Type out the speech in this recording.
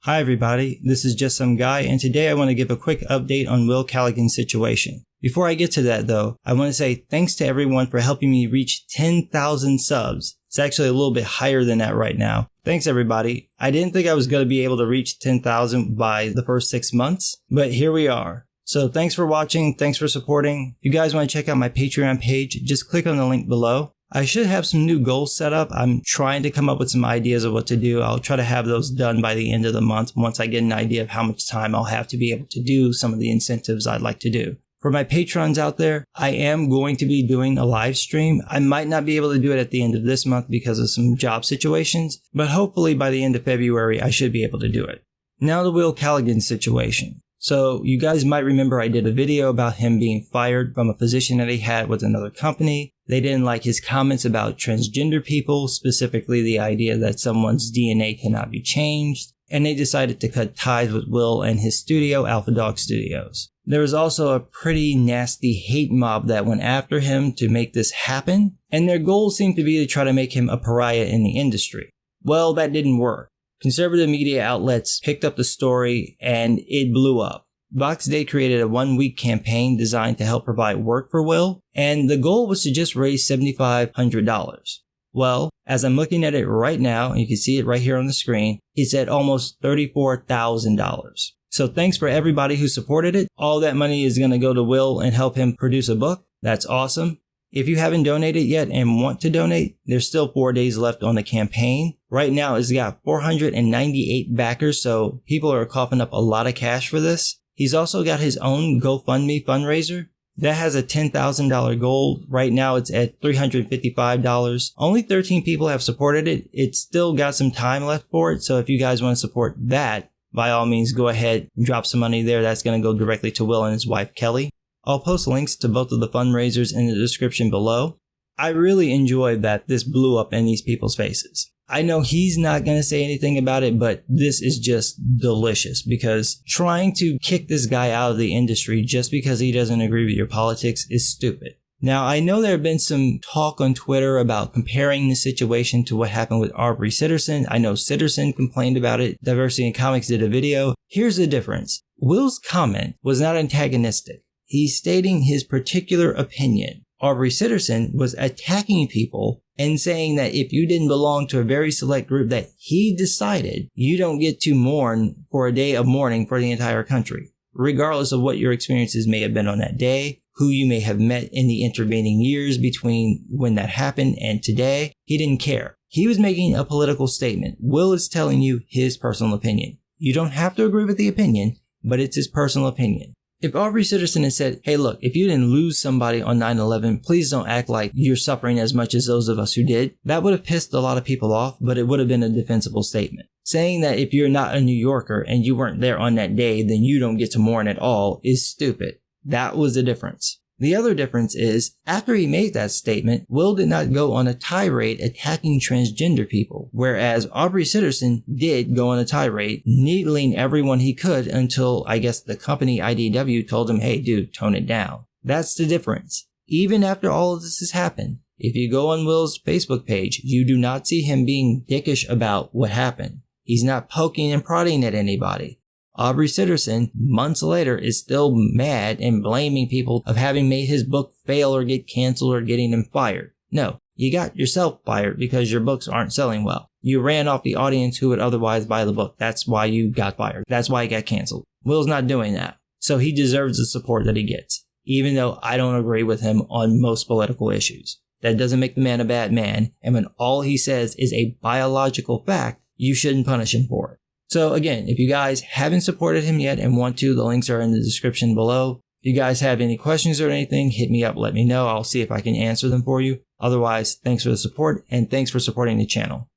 Hi everybody, this is Just Some Guy, and today I want to give a quick update on Will Caligan's situation. Before I get to that though, I want to say thanks to everyone for helping me reach 10,000 subs. It's actually a little bit higher than that right now. Thanks everybody. I didn't think I was going to be able to reach 10,000 by the first 6 months, but here we are. So thanks for watching, thanks for supporting. If you guys want to check out my Patreon page, just click on the link below. I should have some new goals set up. I'm trying to come up with some ideas of what to do. I'll try to have those done by the end of the month once I get an idea of how much time I'll have to be able to do some of the incentives I'd like to do. For my patrons out there, I am going to be doing a live stream. I might not be able to do it at the end of this month because of some job situations, but hopefully by the end of February, I should be able to do it. Now the Will Caligan situation. So you guys might remember I did a video about him being fired from a position that he had with another company. They didn't like his comments about transgender people, specifically the idea that someone's DNA cannot be changed, and they decided to cut ties with Will and his studio, Alpha Dog Studios. There was also a pretty nasty hate mob that went after him to make this happen, and their goal seemed to be to try to make him a pariah in the industry. Well, that didn't work. Conservative media outlets picked up the story and it blew up. Vox Day created a 1-week campaign designed to help provide work for Will, and the goal was to just raise $7,500. Well, as I'm looking at it right now, and you can see it right here on the screen, it's at almost $34,000. So thanks for everybody who supported it. All that money is going to go to Will and help him produce a book. That's awesome. If you haven't donated yet and want to donate, there's still 4 days left on the campaign. Right now, it's got 498 backers, so people are coughing up a lot of cash for this. He's also got his own GoFundMe fundraiser. That has a $10,000 goal. Right now, it's at $355. Only 13 people have supported it. It's still got some time left for it, so if you guys want to support that, by all means, go ahead and drop some money there. That's going to go directly to Will and his wife, Kelly. I'll post links to both of the fundraisers in the description below. I really enjoyed that this blew up in these people's faces. I know he's not going to say anything about it, but this is just delicious because trying to kick this guy out of the industry just because he doesn't agree with your politics is stupid. Now, I know there have been some talk on Twitter about comparing the situation to what happened with Aubrey Sitterson. I know Sitterson complained about it. Diversity in Comics did a video. Here's the difference. Will's comment was not antagonistic. He's stating his particular opinion. Aubrey Sitterson was attacking people and saying that if you didn't belong to a very select group that he decided, you don't get to mourn for a day of mourning for the entire country, regardless of what your experiences may have been on that day, who you may have met in the intervening years between when that happened and today. He didn't care. He was making a political statement. Will is telling you his personal opinion. You don't have to agree with the opinion, but it's his personal opinion. If Aubrey Sitterson had said, hey look, if you didn't lose somebody on 9/11, please don't act like you're suffering as much as those of us who did, that would have pissed a lot of people off, but it would have been a defensible statement. Saying that if you're not a New Yorker and you weren't there on that day, then you don't get to mourn at all is stupid. That was the difference. The other difference is, after he made that statement, Will did not go on a tirade attacking transgender people, whereas Aubrey Sitterson did go on a tirade, needling everyone he could until, I guess, the company IDW told him, hey dude, tone it down. That's the difference. Even after all of this has happened, if you go on Will's Facebook page, you do not see him being dickish about what happened. He's not poking and prodding at anybody. Aubrey Sitterson, months later, is still mad and blaming people of having made his book fail or get canceled or getting him fired. No, you got yourself fired because your books aren't selling well. You ran off the audience who would otherwise buy the book. That's why you got fired. That's why he got canceled. Will's not doing that. So he deserves the support that he gets, even though I don't agree with him on most political issues. That doesn't make the man a bad man, and when all he says is a biological fact, you shouldn't punish him for it. So again, if you guys haven't supported him yet and want to, the links are in the description below. If you guys have any questions or anything, hit me up, let me know. I'll see if I can answer them for you. Otherwise, thanks for the support and thanks for supporting the channel.